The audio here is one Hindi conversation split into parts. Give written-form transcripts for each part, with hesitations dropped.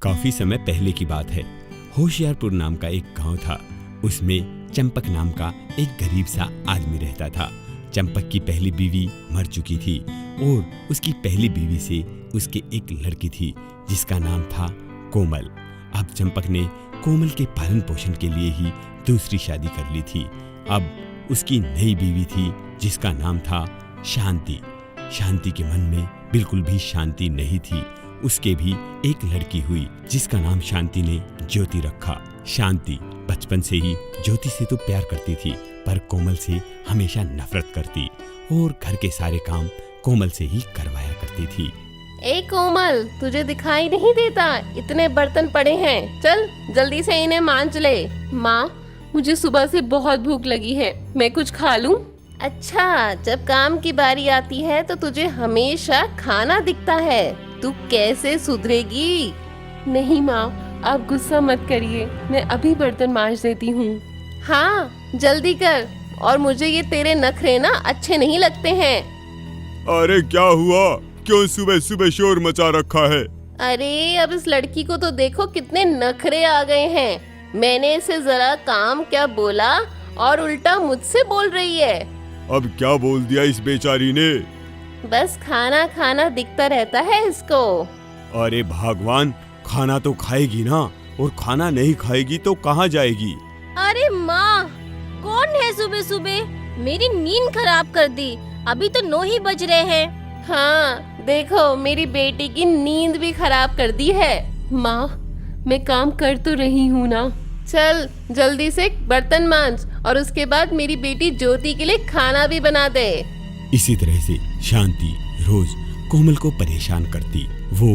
काफी समय पहले की बात है। होशियारपुर नाम का एक गांव था। उसमें चंपक नाम का एक गरीब सा आदमी रहता था। चंपक की पहली बीवी मर चुकी थी और उसकी पहली बीवी से उसके एक लड़की थी जिसका नाम था कोमल। अब चंपक ने कोमल के पालन पोषण के लिए ही दूसरी शादी कर ली थी। अब उसकी नई बीवी थी जिसका नाम था शांति। शांति के मन में बिल्कुल भी शांति नहीं थी। उसके भी एक लड़की हुई जिसका नाम शांति ने ज्योति रखा। शांति बचपन से ही ज्योति से तो प्यार करती थी पर कोमल से हमेशा नफरत करती और घर के सारे काम कोमल से ही करवाया करती थी। ए कोमल, तुझे दिखाई नहीं देता? इतने बर्तन पड़े हैं, चल जल्दी से इन्हें मांज ले। माँ, मुझे सुबह से बहुत भूख लगी है, मैं कुछ खा लूं? अच्छा, जब काम की बारी आती है तो तुझे हमेशा खाना दिखता है। तू कैसे सुधरेगी? नहीं माँ, आप गुस्सा मत करिए, मैं अभी बर्तन मांज देती हूँ। हाँ, जल्दी कर। और मुझे ये तेरे नखरे ना अच्छे नहीं लगते हैं। अरे क्या हुआ? क्यों सुबह सुबह शोर मचा रखा है? अरे अब इस लड़की को तो देखो, कितने नखरे आ गए हैं। मैंने इसे जरा काम क्या बोला और उल्टा मुझसे बोल रही है। अब क्या बोल दिया इस बेचारी ने? बस खाना खाना दिखता रहता है इसको। अरे भगवान, खाना तो खाएगी ना, और खाना नहीं खाएगी तो कहाँ जाएगी? अरे माँ, कौन है सुबह सुबह? मेरी नींद खराब कर दी। अभी तो 9 ही बज रहे हैं। हाँ देखो, मेरी बेटी की नींद भी खराब कर दी है। माँ, मैं काम कर तो रही हूँ ना। चल जल्दी से बर्तन मांज और उसके बाद मेरी बेटी ज्योति के लिए खाना भी बना दे। इसी तरह से शांति रोज कोमल को परेशान करती। वो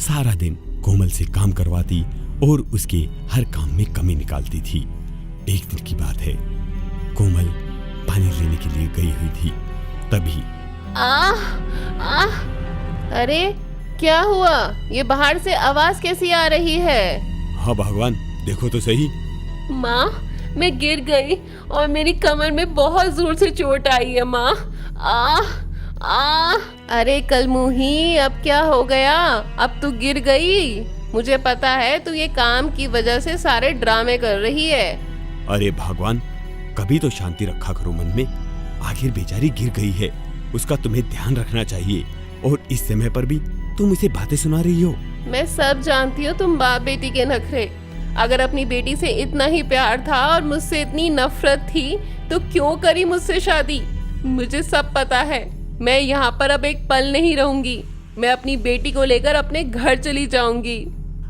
सारा दिन कोमल से काम करवाती और उसके हर काम में कमी निकालती थी। एक दिन की बात है, कोमल पानी लेने के लिए गई हुई थी। तभी अरे क्या हुआ? ये बाहर से आवाज कैसी आ रही है? हाँ भगवान, देखो तो सही। माँ, मैं गिर गई और मेरी कमर में बहुत जोर से चोट आई है माँ। अरे कलमुही, अब क्या हो गया? अब तू गिर गई। मुझे पता है तू ये काम की वजह से सारे ड्रामे कर रही है। अरे भगवान, कभी तो शांति रखा करो मन में। आखिर बेचारी गिर गई है, उसका तुम्हें ध्यान रखना चाहिए। और इस समय पर भी तुम उसे बातें सुना रही हो। मैं सब जानती हूँ तुम बाप बेटी के नखरे। अगर अपनी बेटी से इतना ही प्यार था और मुझसे इतनी नफरत थी तो क्यों करी मुझसे शादी? मुझे सब पता है। मैं यहाँ पर अब एक पल नहीं रहूंगी। मैं अपनी बेटी को लेकर अपने घर चली जाऊंगी।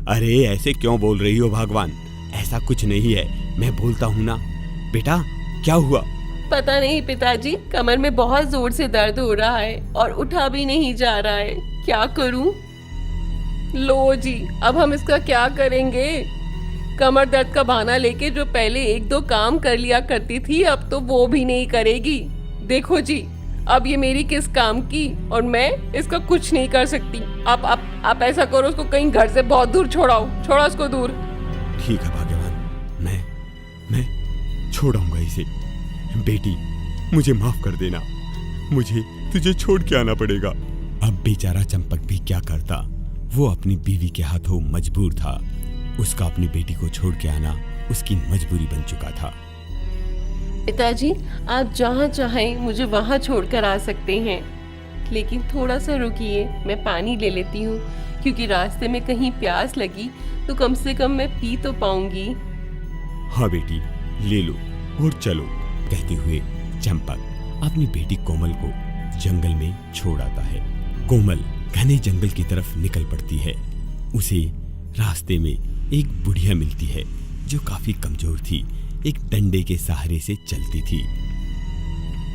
अरे ऐसे क्यों बोल रही हो भगवान? ऐसा कुछ नहीं है, मैं बोलता हूँ ना। बेटा क्या हुआ? पता नहीं पिताजी, कमर में बहुत जोर से दर्द हो रहा है और उठा भी नहीं जा रहा है। क्या करूं? लो जी, अब हम इसका क्या करेंगे? कमर दर्द का बहाना लेके जो पहले 1-2 काम कर लिया करती थी, अब तो वो भी नहीं करेगी। देखो जी, अब ये मेरी किस काम की, और मैं इसका कुछ नहीं कर सकती। आप ऐसा करो, उसको कहीं घर से बहुत दूर छोड़ो उसको दूर। ठीक है भाग्यवान, मैं छोड़ाऊंगा इसे। बेटी, मुझे माफ कर देना, मुझे तुझे छोड़ के आना पड़ेगा। अब बेचारा चंपक भी क्या करता, वो अपनी बीवी के हाथों मजबूर था। उसका अपनी बेटी को छोड़ के आना उसकी मजबूरी बन चुका था। पिताजी, आप जहाँ चाहें मुझे वहाँ छोड़कर आ सकते हैं, लेकिन थोड़ा सा रुकिए, मैं पानी ले लेती हूँ, क्योंकि रास्ते में कहीं प्यास लगी तो कम से कम मैं पी तो पाऊंगी। हाँ बेटी, ले लो और चलो, कहते हुए चंपक अपनी बेटी कोमल को जंगल में छोड़ आता है। कोमल घने जंगल की तरफ निकल पड़ती है। उसे रास्ते में एक बुढ़िया मिलती है जो काफी कमजोर थी, एक डंडे के सहारे से चलती थी।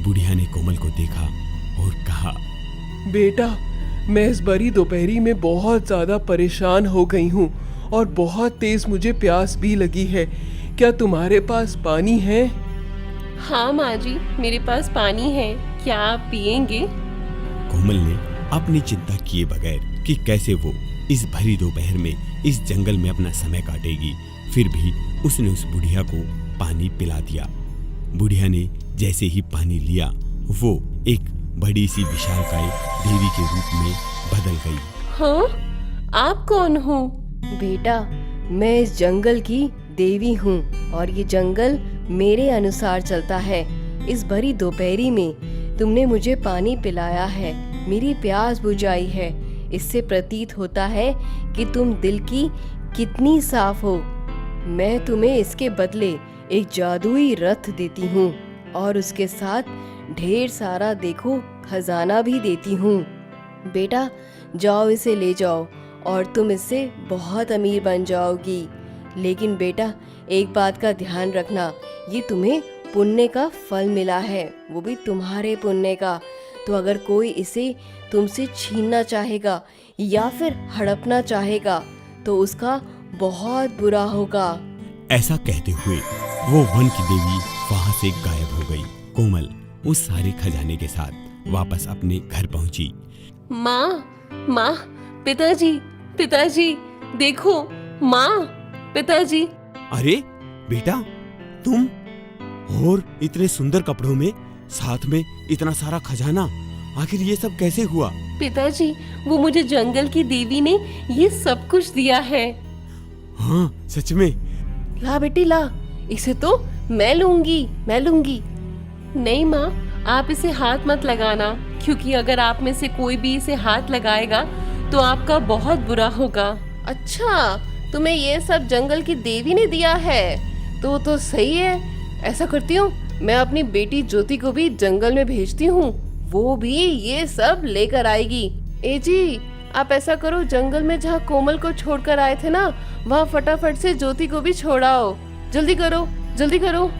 बुढ़िया ने कोमल को देखा और कहा, बेटा, मैं इस बड़ी दोपहरी में बहुत ज्यादा परेशान हो गई हूँ और बहुत तेज मुझे प्यास भी लगी है। क्या तुम्हारे पास पानी है? हाँ माँ जी, मेरे पास पानी है, क्या आप पिएंगे? कोमल ने अपनी चिंता किए बगैर कि कैसे वो इस भरी दोपहर में इस जंगल में अपना समय काटेगी, फिर भी उसने उस बुढ़िया को पानी पिला दिया। बुढ़िया ने जैसे ही पानी लिया, वो एक बड़ी सी विशालकाय देवी के रूप में बदल गई। हाँ, आप कौन हो? बेटा, मैं इस जंगल की देवी हूँ और ये जंगल मेरे अनुसार चलता है। इस भरी दोपहरी में तुमने मुझे पानी पिलाया है, मेरी प्यास बुझाई है। इससे प्रतीत होता है कि तुम दिल की कितनी साफ हो। मैं तुम्हें इसके बदले एक जादुई रथ देती हूँ और उसके साथ ढेर सारा देखो खजाना भी देती हूँ। बेटा, जाओ इसे ले जाओ और तुम इससे बहुत अमीर बन जाओगी। लेकिन बेटा, एक बात का ध्यान रखना, ये तुम्हें पुण्य का फल मिला है, वो भी तुम्हारे पुण्य का। तो अगर कोई इसे तुमसे छीनना चाहेगा या फिर हड़पना चाहेगा तो उसका बहुत बुरा होगा। ऐसा कहते हुए वो वन की देवी वहां से गायब हो गई। कोमल उस सारे खजाने के साथ वापस अपने घर पहुंची। माँ, माँ, पिताजी, पिताजी, देखो, माँ, पिताजी। अरे बेटा, तुम और इतने सुंदर कपड़ों में, साथ में इतना सारा खजाना, आखिर ये सब कैसे हुआ? पिताजी, वो मुझे जंगल की देवी ने ये सब कुछ दिया है। हाँ, सच में? ला बेटी ला, इसे तो मैं लूंगी, मैं लूंगी। नहीं माँ, आप इसे हाथ मत लगाना, क्योंकि अगर आप में से कोई भी इसे हाथ लगाएगा तो आपका बहुत बुरा होगा। अच्छा, तुम्हें ये सब जंगल की देवी ने दिया है? तो सही है। ऐसा करती हूँ, मैं अपनी बेटी ज्योति को भी जंगल में भेजती हूँ, वो भी ये सब लेकर आएगी। ए जी, आप ऐसा करो, जंगल में जहाँ कोमल को छोड़कर आए थे ना, वहाँ फटाफट से ज्योति को भी छोड़ाओ। जल्दी करो, जल्दी करो।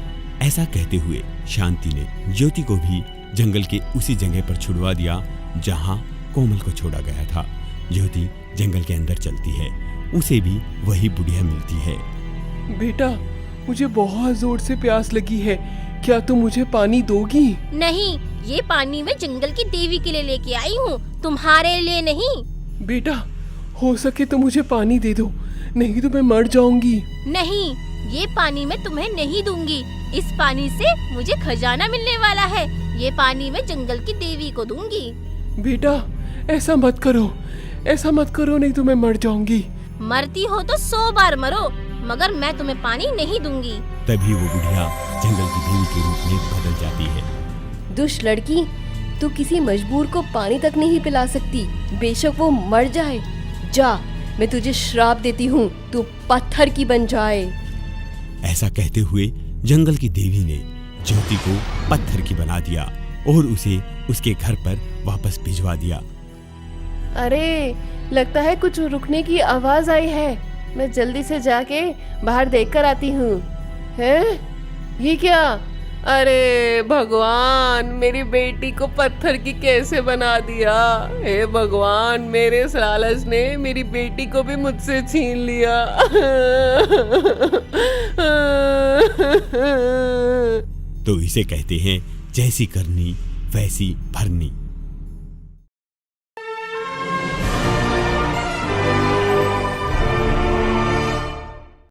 ऐसा कहते हुए शांति ने ज्योति को भी जंगल के उसी जगह पर छुड़वा दिया जहाँ कोमल को छोड़ा गया था। ज्योति जंगल के अंदर चलती है, उसे भी वही बुढ़िया मिलती है। बेटा, मुझे बहुत जोर से प्यास लगी है, क्या तुम मुझे पानी दोगी? नहीं, ये पानी मैं जंगल की देवी के लिए लेके आई हूँ, तुम्हारे लिए नहीं। बेटा, हो सके तो मुझे पानी दे दो, नहीं तो मैं मर जाऊंगी। नहीं, ये पानी मैं तुम्हें नहीं दूंगी। इस पानी से मुझे खजाना मिलने वाला है, ये पानी मैं जंगल की देवी को दूंगी। बेटा, ऐसा मत करो, ऐसा मत करो, नहीं तो मैं मर जाऊंगी। मरती हो तो 100 बार मरो, मगर मैं तुम्हें पानी नहीं दूंगी। तभी वो बुढ़िया जंगल की देवी के रूप में बदल जाती है। दुष्ट लड़की, तू किसी मजबूर को पानी तक नहीं पिला सकती, बेशक वो मर जाए। जा, मैं तुझे श्राप देती हूँ, तू पत्थर की बन जाए। ऐसा कहते हुए जंगल की देवी ने ज्योति को पत्थर की बना दिया और उसे उसके घर पर वापस भिजवा दिया। अरे, लगता है कुछ रुकने की आवाज आई है, मैं जल्दी से जाके बाहर देख कर आती हूँ। हैं? ये क्या? अरे भगवान, मेरी बेटी को पत्थर की कैसे बना दिया? हे भगवान, मेरे लालच ने मेरी बेटी को भी मुझसे छीन लिया। तो इसे कहते हैं जैसी करनी वैसी भरनी।